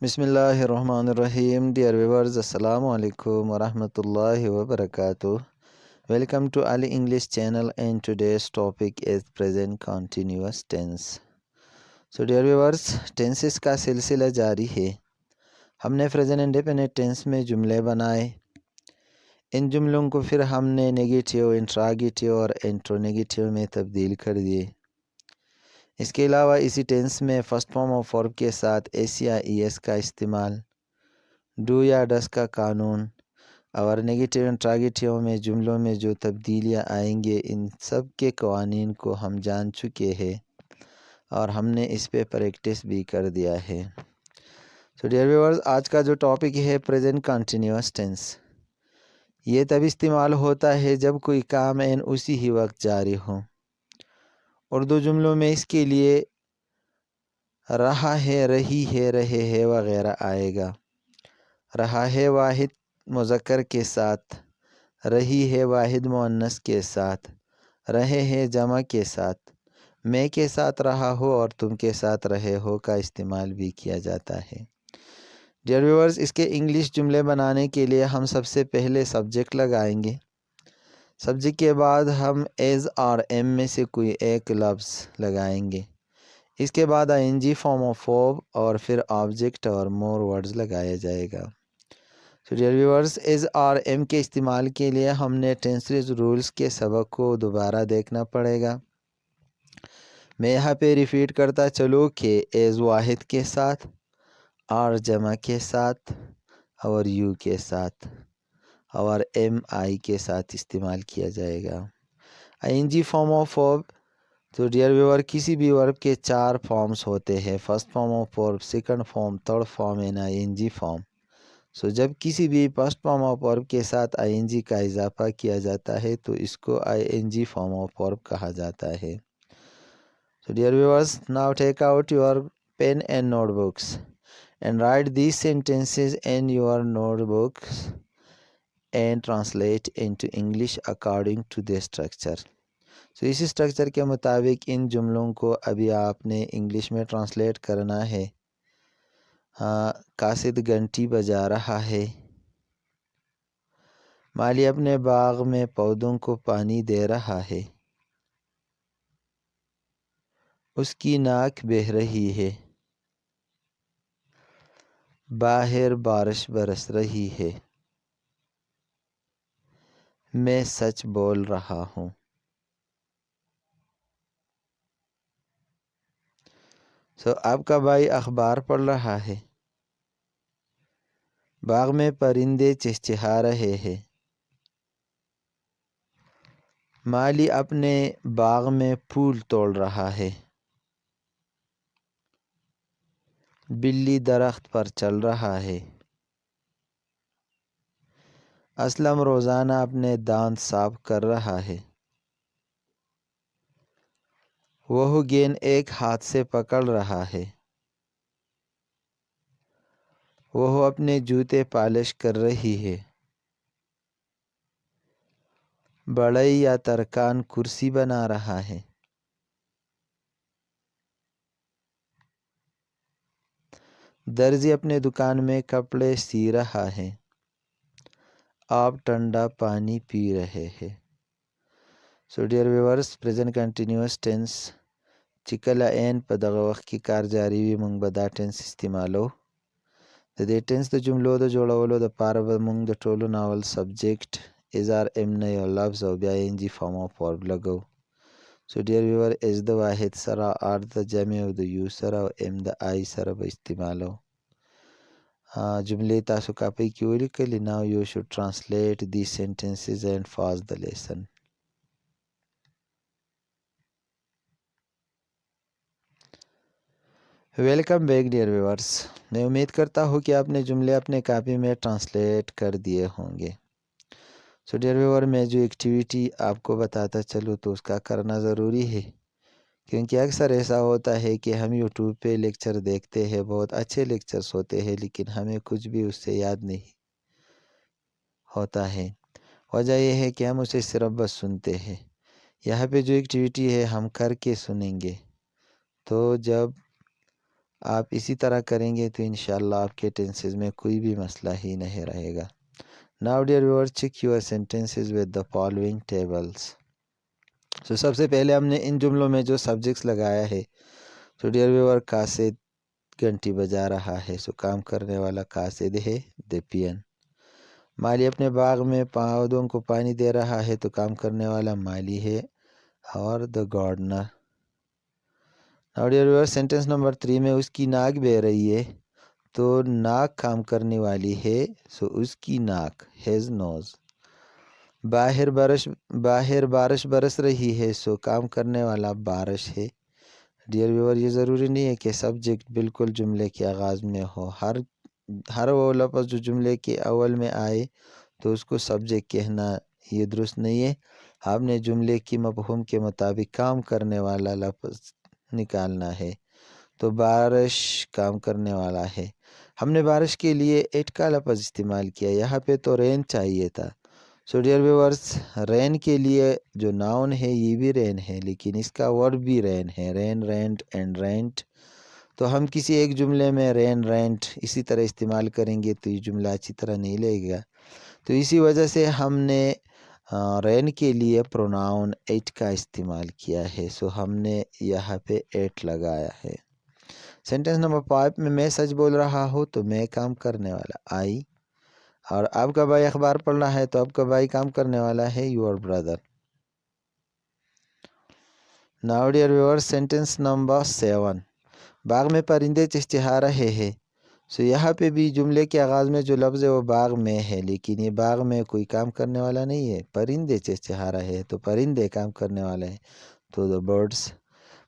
بسم اللہ الرحمن الرحیم. Dear viewers, Assalamu alaikum wa rahmatullahi wa barakatuh. Welcome to Ali English channel and today's topic is present continuous tense. So dear viewers, tenses کا سلسلہ جاری ہے. ہم نے present indefinite tense میں جملے بنائے. ان جملوں کو پھر ہم نے نیگیٹیو، انٹراگیٹیو اور انٹرونیگیٹیو میں تبدیل کر دیے. اس کے علاوہ اسی ٹینس میں فرسٹ فارم آف ورب کے ساتھ ایس یا ای ایس کا استعمال، ڈو یا ڈس کا قانون اور نیگیٹیو انٹراگیٹیو میں جملوں میں جو تبدیلیاں آئیں گے، ان سب کے قوانین کو ہم جان چکے ہیں اور ہم نے اس پہ پریکٹس بھی کر دیا ہے. سو ڈیئر ویورز، آج کا جو ٹاپک ہے پریزنٹ کنٹینیوس ٹینس. یہ تب استعمال ہوتا ہے جب کوئی کام عین اسی ہی وقت جاری ہو. اردو جملوں میں اس کے لیے رہا ہے، رہی ہے، رہے ہے وغیرہ آئے گا. رہا ہے واحد مذکر کے ساتھ، رہی ہے واحد مؤنث کے ساتھ، رہے ہیں جمع کے ساتھ، میں کے ساتھ رہا ہو اور تم کے ساتھ رہے ہو کا استعمال بھی کیا جاتا ہے. ڈیئر ویورز، اس کے انگلش جملے بنانے کے لیے ہم سب سے پہلے سبجیکٹ لگائیں گے. سبجیکٹ کے بعد ہم ایز اور ایم میں سے کوئی ایک لفظ لگائیں گے. اس کے بعد I N G form of verb اور پھر آبجیکٹ اور مور ورڈز لگایا جائے گا. سو ڈیئر ویورز، ایز اور ایم کے استعمال کے لیے ہم نے ٹینسز رولز کے سبق کو دوبارہ دیکھنا پڑے گا. میں یہاں پہ ریپیٹ کرتا چلوں کہ ایز واحد کے ساتھ، آر جمع کے ساتھ اور یو کے ساتھ اور ایم آئی کے ساتھ استعمال کیا جائے گا. I N G form of verb. تو ڈیئر ویور، کسی بھی ورب کے 4 فارمز ہوتے ہیں: first form of verb, second form, third form and I N G form. So جب کسی بھی فرسٹ فارم آف ورب کے ساتھ آئی این جی کا اضافہ کیا جاتا ہے تو اس کو I N G form of verb کہا جاتا ہے. So dear viewers, now take out your pen and note books and write these sentences in your note books and translate into English according to the structure. So اس structure کے مطابق ان جملوں کو ابھی آپ نے انگلش میں ٹرانسلیٹ کرنا ہے. قاصد گھنٹی بجا رہا ہے. مالی اپنے باغ میں پودوں کو پانی دے رہا ہے. اس کی ناک بہہ رہی ہے. باہر بارش برس رہی ہے. میں سچ بول رہا ہوں. سو آپ کا بھائی اخبار پڑھ رہا ہے. باغ میں پرندے چہچہا رہے ہیں. مالی اپنے باغ میں پھول توڑ رہا ہے. بلی درخت پر چل رہا ہے. اسلم روزانہ اپنے دانت صاف کر رہا ہے. وہ گیند ایک ہاتھ سے پکڑ رہا ہے. وہ اپنے جوتے پالش کر رہی ہے. بڑھئی یا ترکان کرسی بنا رہا ہے. درزی اپنے دکان میں کپڑے سی رہا ہے. آپ ٹھنڈا پانی پی رہے ہیں. So dear viewers, present continuous tense چکلا این په دغه وخت کې کار جاری وي، موږ به دا ټینس استعمالو. د دې ټینس د جملو د جوړولو دپاره به موږ د ټولو ناول سبجیکټ اظهار ام نه یو لفظ او بیا ان جی فارم آف ورب لګو. سو ډیر ویور، از د واحد سره، آر د جمع او د یو سره او ام د آی سره به استعمالو. جملې تاسو کاپۍ کې ولیکلې. Now you should translate the sentences and pass the lesson. Welcome back dear viewers. میں امید کرتا ہوں کہ آپ نے جملے اپنے کاپی میں ٹرانسلیٹ کر دیے ہوں گے. سو ڈیئر ویور، میں جو ایکٹیویٹی آپ کو بتاتا چلوں تو اس کا کرنا ضروری ہے، کیونکہ اکثر ایسا ہوتا ہے کہ ہم یوٹیوب پہ لیکچر دیکھتے ہیں، بہت اچھے لیکچرز ہوتے ہیں، لیکن ہمیں کچھ بھی اس سے یاد نہیں ہوتا ہے. وجہ یہ ہے کہ ہم اسے صرف بس سنتے ہیں. یہاں پہ جو ایکٹیویٹی ہے ہم کر کے سنیں گے، تو جب آپ اسی طرح کریں گے تو انشاءاللہ آپ کے ٹینسز میں کوئی بھی مسئلہ ہی نہیں رہے گا. Now dear viewers, check your sentences with the following tables. So سب سے پہلے ہم نے ان جملوں میں جو سبجیکٹس لگایا ہے. So dear viewer, قاصد گھنٹی بجا رہا ہے. So کام کرنے والا قاصد ہے the peon. مالی اپنے باغ میں پودوں کو پانی دے رہا ہے تو کام کرنے والا مالی ہے اور the gardener. Now dear viewer, sentence number 3 میں اس کی ناک بہہ رہی ہے تو ناک کام کرنے والی ہے. سو اس کی ناک his nose. باہر بارش برس رہی ہے سو کام کرنے والا بارش ہے. ڈیئر ویور یہ ضروری نہیں ہے کہ سبجیکٹ بالکل جملے کے آغاز میں ہو. ہر وہ لفظ جو جملے کے اول میں آئے تو اس کو سبجیکٹ کہنا یہ درست نہیں ہے. آپ نے جملے کی مفہوم کے مطابق کام کرنے والا لفظ نکالنا ہے. تو بارش کام کرنے والا ہے. ہم نے بارش کے لیے ایٹ کا لفظ استعمال کیا. یہاں پہ تو رین چاہیے تھا. سو ڈیئر ویورز رین کے لیے جو ناؤن ہے یہ بھی رین ہے لیکن اس کا ورب بھی رین ہے. رین رینٹ اینڈ رینٹ. تو ہم کسی ایک جملے میں رین رینٹ اسی طرح استعمال کریں گے تو یہ جملہ اچھی طرح نہیں لگے گا. تو اسی وجہ سے ہم نے رین کے لیے پروناؤن ایٹ کا استعمال کیا ہے. سو ہم نے یہاں پہ ایٹ لگایا ہے. سینٹنس نمبر 5 میں سچ بول رہا ہوں تو میں کام کرنے والا آئی. اور آپ کا بھائی اخبار پڑھنا ہے تو آپ کا بھائی کام کرنے والا ہے your Brother. Now dear viewers sentence number 7 باغ میں پرندے چہچہا رہے ہیں. سو یہاں پہ بھی جملے کے آغاز میں جو لفظ ہے وہ باغ میں ہے لیکن یہ باغ میں کوئی کام کرنے والا نہیں ہے. پرندے چہچہا رہے ہیں تو پرندے کام کرنے والے ہیں تو the birds.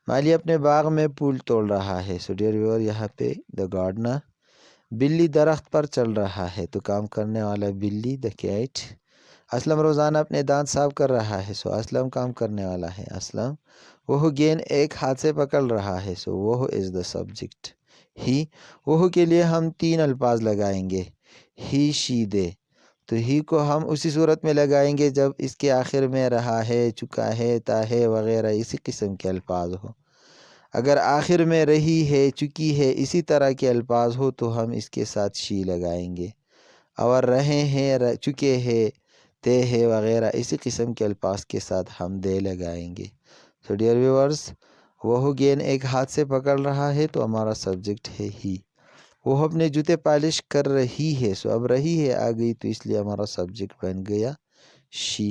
مالی اپنے باغ میں پھول توڑ رہا ہے. سو ڈیئر ویور یہاں پہ the gardener. بلی درخت پر چل رہا ہے تو کام کرنے والا بلی the cat. اسلم روزانہ اپنے دانت صاف کر رہا ہے. سو اسلم کام کرنے والا ہے اسلم. وہ گیند ایک ہاتھ سے پکڑ رہا ہے. سو وہ is the subject. ہی وہ کے لیے ہم 3 الفاظ لگائیں گے ہی شی دے. تو ہی کو ہم اسی صورت میں لگائیں گے جب اس کے آخر میں رہا ہے چکا ہے تا ہے وغیرہ اسی قسم کے الفاظ ہو. اگر آخر میں رہی ہے چکی ہے اسی طرح کے الفاظ ہو تو ہم اس کے ساتھ شی لگائیں گے. اور رہے ہیں چکے ہیں تے ہے وغیرہ اسی قسم کے الفاظ کے ساتھ ہم دے لگائیں گے. سو ڈیئر ویورز وہ گیند ایک ہاتھ سے پکڑ رہا ہے تو ہمارا سبجیکٹ ہے ہی. وہ اپنے جوتے پالش کر رہی ہے. سو اب رہی ہے آ گئی تو اس لیے ہمارا سبجیکٹ بن گیا شی.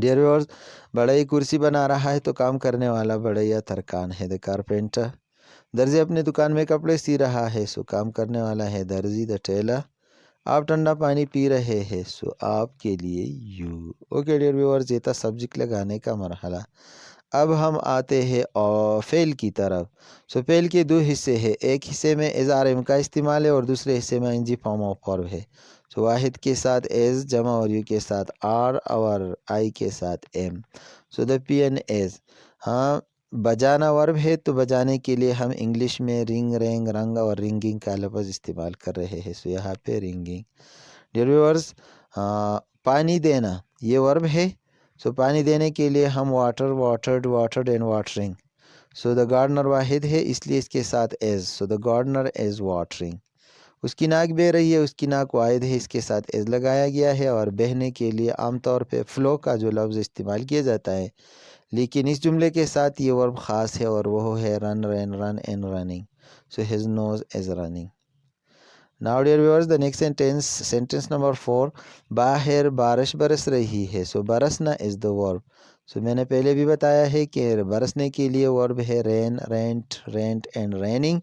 ڈیئر ویورز بڑھئی کرسی بنا رہا ہے تو کام کرنے والا بڑھیا ترکان ہے the carpenter. درزی اپنے دکان میں کپڑے سی رہا ہے. سو کام کرنے والا ہے درزی the tailor. آپ ٹھنڈا پانی پی رہے ہیں. سو آپ کے لیے یو. اوکے ڈیئر ویورز یہ تھا سبجیکٹ لگانے کا مرحلہ. اب ہم آتے ہیں فعل کی طرف. سو فعل کے 2 حصے ہیں. ایک حصے میں از آر ایم کا استعمال ہے اور دوسرے حصے میں انجی فارم آف ورب ہے. سو واحد کے ساتھ ایز جمع اور یو کے ساتھ آر اور آئی کے ساتھ ایم. سو دا پی این ایز. ہاں بجانا ورب ہے تو بجانے کے لیے ہم انگلش میں رنگ رینگ رنگ اور رنگنگ کا لفظ استعمال کر رہے ہیں. سو یہاں پہ رنگنگ. ڈیئر ویورز پانی دینا یہ ورب ہے. سو پانی دینے کے لیے ہم water watered watered and watering. So the gardener واحد ہے اس لیے اس کے ساتھ is. So the gardener is watering. اس کی ناک بہہ رہی ہے اس کی ناک واحد ہے اس کے ساتھ ایز لگایا گیا ہے. اور بہنے کے لیے عام طور پہ فلو کا جو لفظ استعمال کیا جاتا ہے لیکن اس جملے کے ساتھ یہ ورب خاص ہے اور وہ ہے run ran run and running. So his nose is running. Now dear viewers the next sentence number 4 باہر بارش برس رہی ہے. سو برسنا is the verb. سو میں نے پہلے بھی بتایا ہے کہ برسنے کے لیے ورب ہے رین رینٹ رینٹ اینڈ ریننگ.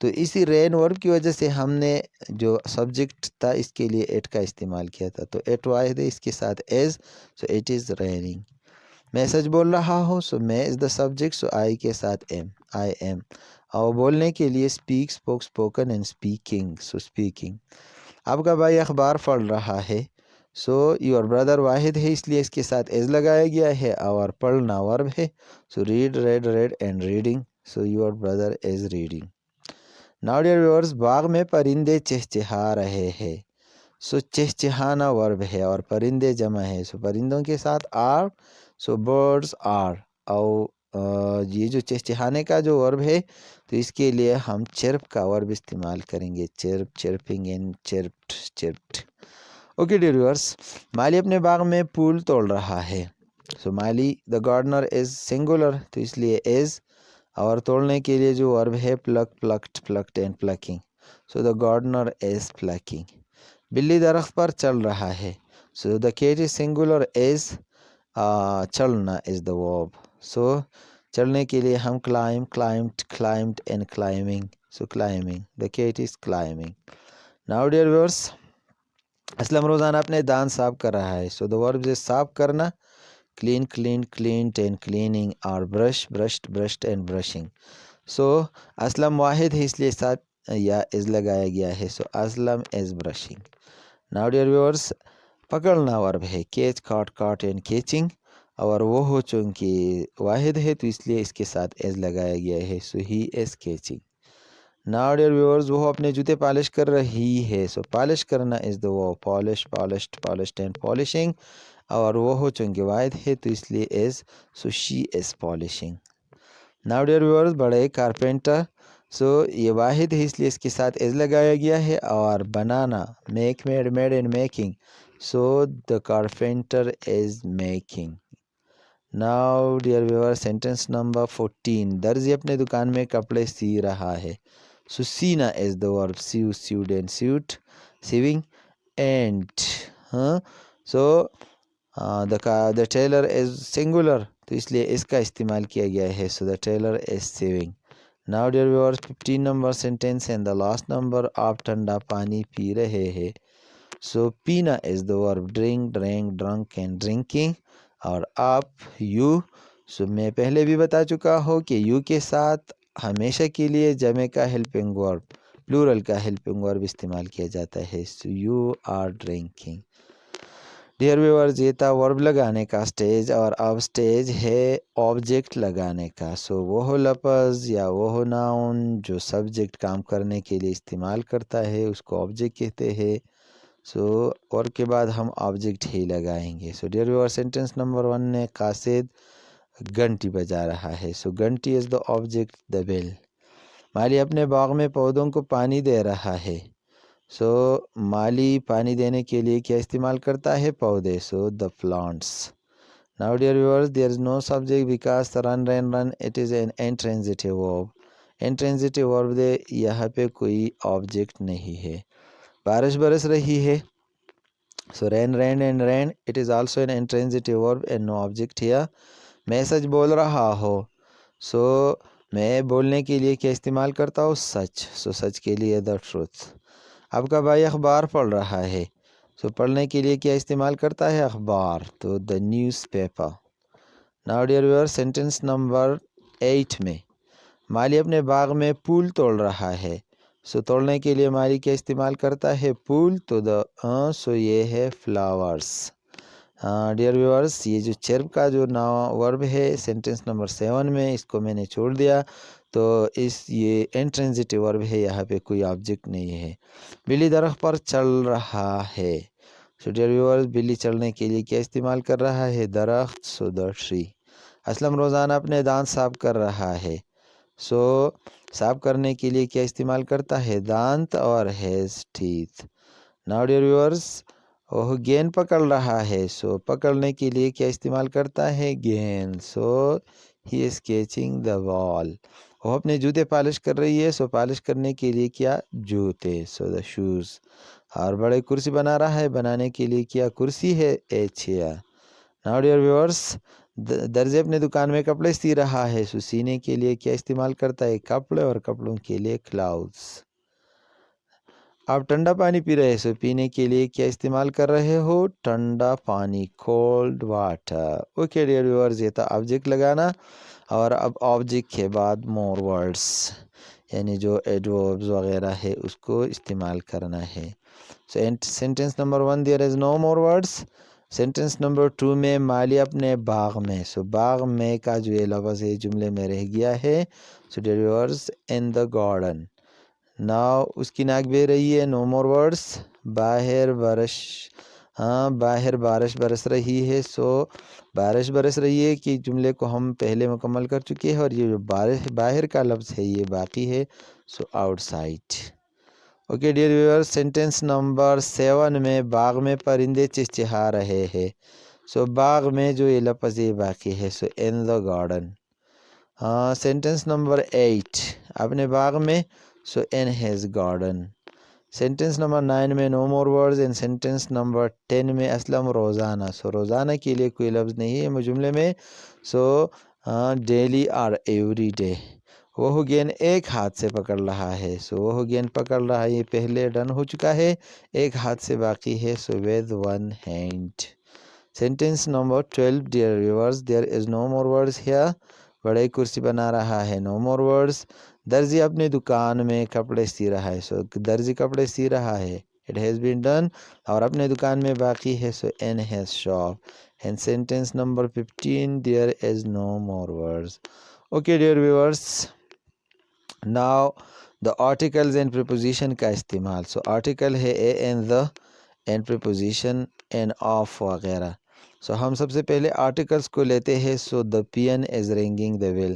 تو اسی رین ورب کی وجہ سے ہم نے جو سبجیکٹ تھا اس کے لیے ایٹ کا استعمال کیا تھا. تو ایٹ واحد ہے اس کے ساتھ is. So it is raining. میں سچ بول رہا ہوں. سو میں از دا سبجیکٹ. سو آئی کے ساتھ ایم آئی ایم. اور بولنے کے لیے speak spoke spoken and speaking. So speaking. آپ کا بھائی اخبار پڑھ رہا ہے. سو یور بردر واحد ہے اس لیے اس کے ساتھ ایز لگایا گیا ہے. اور پڑھنا ورب ہے. So read read read and reading. So your brother is reading. Now dear viewers باغ میں پرندے چہچہا رہے ہیں. سو چہچہانا ورب ہے اور پرندے جمع ہے. سو پرندوں کے ساتھ آر. So birds are. اور یہ جو چہچہانے کا جو ورب ہے تو اس کے لیے ہم چرپ کا ورب استعمال کریں گے. Chirp, chirping and chirped, chirped. Okay dear viewers, مالی اپنے باغ میں پھول توڑ رہا ہے. سو مالی دا گارڈنر از سنگولر تو اس لیے از، اور توڑنے کے لیے جو ورب ہے pluck, plucked, plucked and plucking. So the gardener is plucking. بلی درخت پر چل رہا ہے. So the cat is singular از، چلنا از دا ورب. سو چلنے کے لیے ہم climb, climbed, climbed and climbing. So climbing, the cat is climbing. Now dear viewers, Aslam روزانہ اپنے دانت صاف کر رہا ہے. سو دا ورب از صاف کرنا، clean, cleaned, cleaned and cleaning, اور brush, brushed, brushed and brushing. So Aslam واحد ہے اس لیے ساتھ یا از لگایا گیا ہے. So Aslam is brushing. Now dear viewers, پکڑنا ورب ہے، catch, caught, caught and catching, اور وہ ہو چونکہ واحد ہے تو اس لیے اس کے ساتھ ایز لگایا گیا ہے. سو ہی از کیچنگ. ناؤ ڈیئر ویورز، وہ اپنے جوتے پالش کر رہی ہے. سو پالش کرنا از دا ورب، polish, polished, polished and polishing, اور وہ ہو چونکہ واحد ہے تو اس لیے ایز. سو شی از پالشنگ. ناؤ ڈیئر ویورز، بڑے کارپینٹر. سو یہ واحد ہے اس لیے اس کے ساتھ ایز لگایا گیا ہے. اور بنانا، make, made, made and making. So the carpenter is making. Now dear viewer, sentence number 14. درزی اپنے دکان میں کپڑے سی رہا ہے. سو سینا is the verb, sew, sewed and sewn, sewing and. So the tailor is singular تو اس اس کا استعمال کیا گیا ہے. So the tailor is sewing. Now dear viewer, 15 number sentence and the last number. آپ ٹھنڈا پانی پی رہے ہیں. سو پینا از دا ورب، drink, drink, drink and drinking, اور آپ، یو. سو میں پہلے بھی بتا چکا ہوں کہ یو کے ساتھ ہمیشہ کے لیے جمع کا ہیلپنگ ورب، پلورل کا ہیلپنگ ورب استعمال کیا جاتا ہے. So you are drinking. Dear viewers, یہ تھا ورب لگانے کا سٹیج، اور اب سٹیج ہے آبجیکٹ لگانے کا. سو وہ لفظ یا وہ ناؤن جو سبجیکٹ کام کرنے کے لیے استعمال کرتا ہے اس کو آبجیکٹ کہتے ہیں. سو اور کے بعد ہم آبجیکٹ ہی لگائیں گے. So dear viewer, sentence number 1 میں قاصد گھنٹی بجا رہا ہے. سو گھنٹی از دا آبجیکٹ، دا بیل. مالی اپنے باغ میں پودوں کو پانی دے رہا ہے. سو مالی پانی دینے کے لیے کیا استعمال کرتا ہے؟ پودے. So the plants. Now dear viewers, there is no subject because run, ran, run it is an intransitive verb. Intransitive ورب دے، یہاں پہ کوئی آبجیکٹ نہیں ہے. بارش برس رہی ہے. So rain, rain and rain it is also an intransitive verb and no object hair. میں سچ بول رہا ہوں. سو میں بولنے کے لیے کیا استعمال کرتا ہوں؟ سچ. سو سچ کے لیے دا ٹروتھ. آپ کا بھائی اخبار پڑھ رہا ہے. سو پڑھنے کے لیے کیا استعمال کرتا ہے؟ اخبار. تو the news paper. Now dear viewer, sentence number 8 میں مالی اپنے باغ میں پھول توڑ رہا ہے. سو توڑنے کے لیے مالی کیا استعمال کرتا ہے؟ پھول. تو سو یہ ہے فلاورس. ڈیئر ویورس، یہ جو چرپ کا جو ورب ہے سینٹینس نمبر 7 میں، اس کو میں نے چھوڑ دیا. تو یہ انٹرینزیٹیو ورب ہے، یہاں پہ کوئی آبجیکٹ نہیں ہے. بلی درخت پر چل رہا ہے. سو ڈیئر ویورس، بلی چلنے کے لیے کیا استعمال کر رہا ہے؟ درخت. سو دا ٹری. اسلم روزانہ اپنے دانت صاف کر رہا ہے. سو صاف کرنے کے لیے کیا استعمال کرتا ہے؟ دانت اور has teeth. Now dear viewers, وہ گیند پکڑ رہا ہے. سو پکڑنے کے لیے کیا استعمال کرتا ہے؟ گیند. سو ہی از کیچنگ دا بال. وہ اپنے جوتے پالش کر رہی ہے. سو پالش کرنے کے لیے کیا؟ جوتے. سو دا شوز. اور بڑے کرسی بنا رہا ہے. بنانے کے لیے کیا کرسی ہے؟ A chair. Now dear viewers, درزی اپنے دکان میں کپڑے سی رہا ہے. سو سینے کے لیے کیا استعمال کرتا ہے؟ کپڑے، اور کپڑوں کے لیے کلاؤز. آپ ٹھنڈا پانی پی رہے ہیں. سو پینے کے لیے کیا استعمال کر رہے ہو؟ ٹھنڈا پانی، cold water. Okay dear viewers, یہ تھا آبجیکٹ لگانا. اور اب آبجیکٹ کے بعد مور ورڈز، یعنی جو ایڈوربز وغیرہ ہے اس کو استعمال کرنا ہے. سو sentence number 1 there is no more words. Sentence number 2 میں مالی اپنے باغ میں. سو باغ میں کا جو یہ لفظ ہے جملے میں رہ گیا ہے. So dear viewers, in the garden. Now اس کی ناک بہ رہی ہے. نو مور ورڈز. باہر برش ہاں باہر بارش برس رہی ہے، سو بارش برس رہی ہے کہ جملے کو ہم پہلے مکمل کر چکے ہیں، اور یہ جو بارش باہر کا لفظ ہے یہ باقی ہے، so outside. Okay dear viewers, sentence number 7 میں باغ میں پرندے چہچہا رہے ہیں، سو باغ میں جو یہ لفظ یہ باقی ہے، سو ان دا گارڈن۔ ہاں سینٹینس نمبر 8 اپنے باغ میں، so in his garden. Sentence number 9 میں no more words in sentence number 10 میں اسلم روزانہ، سو روزانہ کے لیے کوئی لفظ نہیں ہے جملے میں، سو ڈیلی اور ایوری ڈے۔ وہ گیند ایک ہاتھ سے پکڑ رہا ہے، سو وہ گیند پکڑ رہا ہے، یہ پہلے ڈن ہو چکا ہے، ایک ہاتھ سے باقی ہے، so with one hand۔ Sentence number 12 dear viewers there is no more words here, بڑے کرسی بنا رہا ہے، نو مور ورڈز۔ درزی اپنی دکان میں کپڑے سی رہا ہے، سو درزی کپڑے سی رہا ہے، اٹ ہیز بین ڈن، اور اپنے دکان میں باقی ہے، so in his shop. And sentence number 15 there is no more words. Okay dear viewers, now the articles and preposition کا استعمال، سو آرٹیکل ہے a and the, and preposition and of وغیرہ۔ سو ہم سب سے پہلے آرٹیکلز کو لیتے ہیں، سو دا پین از رنگنگ دا بیل،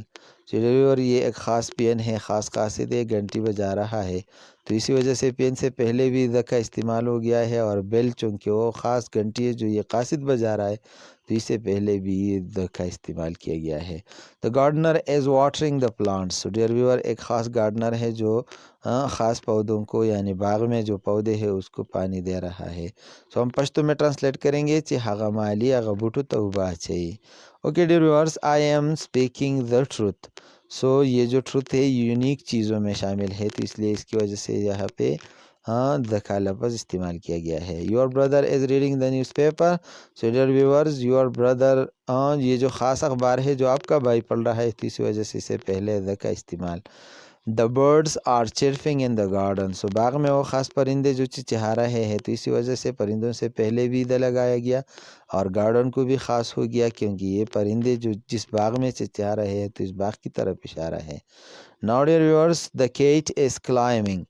اور یہ ایک خاص پین ہے، خاص قاصد ہے، گھنٹی بجا رہا ہے، تو اسی وجہ سے پین سے پہلے بھی دا کا استعمال ہو گیا ہے، اور بیل چونکہ وہ خاص گھنٹی ہے جو یہ قاصد بجا رہا ہے، تو اس سے پہلے بھی دا کا استعمال کیا گیا ہے۔ دا گارڈنر از واٹرنگ دا پلانٹس، سو ڈیئر ویور ایک خاص گارڈنر ہے جو خاص پودوں کو، یعنی باغ میں جو پودے ہیں اس کو پانی دے رہا ہے۔ سو ہم پشتو میں ٹرانسلیٹ کریں گے چی ہاگا مالی آگا بوٹو توبا چاہیے۔ Okay dear viewers, I am speaking the truth, so یہ جو ٹروتھ ہے یونیک چیزوں میں شامل ہے، تو اس لیے اس کی وجہ سے یہاں پہ دا کا لفظ استعمال کیا گیا ہے۔ Your brother is reading the news paper, so dear viewers your brother, یہ جو خاص اخبار ہے جو آپ کا بھائی پڑھ رہا ہے، تو اسی وجہ سے اس سے پہلے دا کا استعمال۔ The birds are chirping in the garden, so باغ میں وہ خاص پرندے جو چہچہا رہے ہیں، تو اسی وجہ سے پرندوں سے پہلے بھی دا لگایا گیا، اور گارڈن کو بھی خاص ہو گیا کیونکہ یہ پرندے جو جس باغ میں چہچہا رہے ہیں تو اس باغ کی طرف اشارہ ہے۔ Now dear viewers, the cat is climbing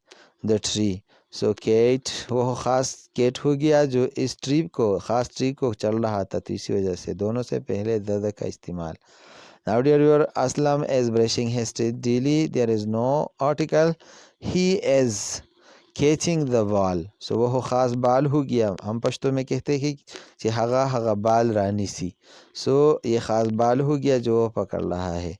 the tree. So cat وہ خاص کیٹ ہو گیا جو اس ٹری کو، خاص ٹری کو چل رہا تھا، تو اسی وجہ سے دونوں سے پہلے دا کا استعمال۔ Now dear viewer, Aslam is brushing his teeth daily. There is no article. He is catching the ball. So وہ خاص بال ہو گیا، ہم پشتو میں کہتے ہیں کہ ہگا بال رانی سی، سو یہ خاص بال ہو گیا جو وہ پکڑ رہا ہے۔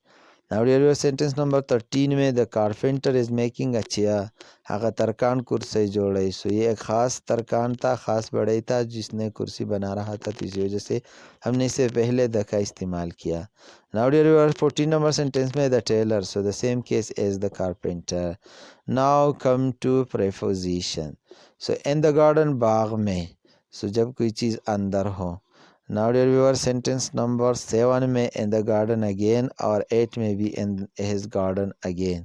Now dear viewer, sentence number 13 میں the carpenter is making a chair، ہاگا Terken کرسی جوڑے، سو یہ ایک خاص ترکان تھا، خاص بڑے تھا جس نے کرسی بنا رہا تھا، تو اسی وجہ سے ہم نے اس سے پہلے دا کا استعمال کیا۔ Now dear viewer, 14 number sentence میں the tailor، so the same case as the carpenter۔ Now come to preposition، so in the garden باغ میں، سو جب کوئی چیز اندر ہو۔ Now dear viewer, sentence number 7 میں in the garden again، اور 8 میں بھی in his garden again۔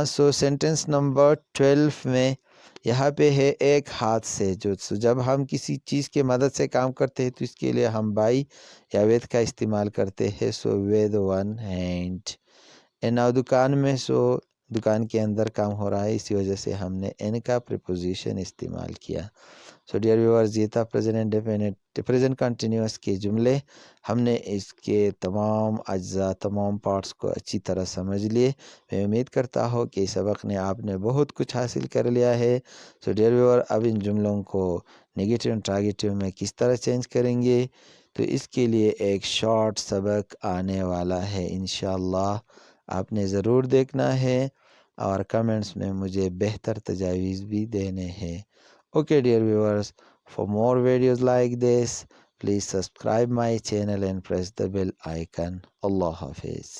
So sentence number 12 میں یہاں پہ ہے ایک ہاتھ سے، جو جب ہم کسی چیز کے مدد سے کام کرتے ہیں تو اس کے لیے ہم بائی یا with کا استعمال کرتے ہیں، سو with one hand۔ now دکان میں، سو دکان کے اندر کام ہو رہا ہے، اسی وجہ سے ہم نے ان کا پریپوزیشن استعمال کیا۔ سو ڈیئر ویورز، یہ تھا پریزنٹ کنٹینیوس کے جملے، ہم نے اس کے تمام اجزاء، تمام پارٹس کو اچھی طرح سمجھ لیے۔ میں امید کرتا ہوں کہ اس سبق نے آپ نے بہت کچھ حاصل کر لیا ہے۔ سو ڈیئر ویور، اب ان جملوں کو نیگیٹو انٹراگیٹو میں کس طرح چینج کریں گے، تو اس کے لیے ایک شارٹ سبق آنے والا ہے انشاءاللہ، آپ نے ضرور دیکھنا ہے، اور کمنٹس میں مجھے بہتر تجاویز بھی دینے ہیں۔ Okay dear viewers, for more videos like this, please subscribe my channel and press the bell icon. Allah Hafiz.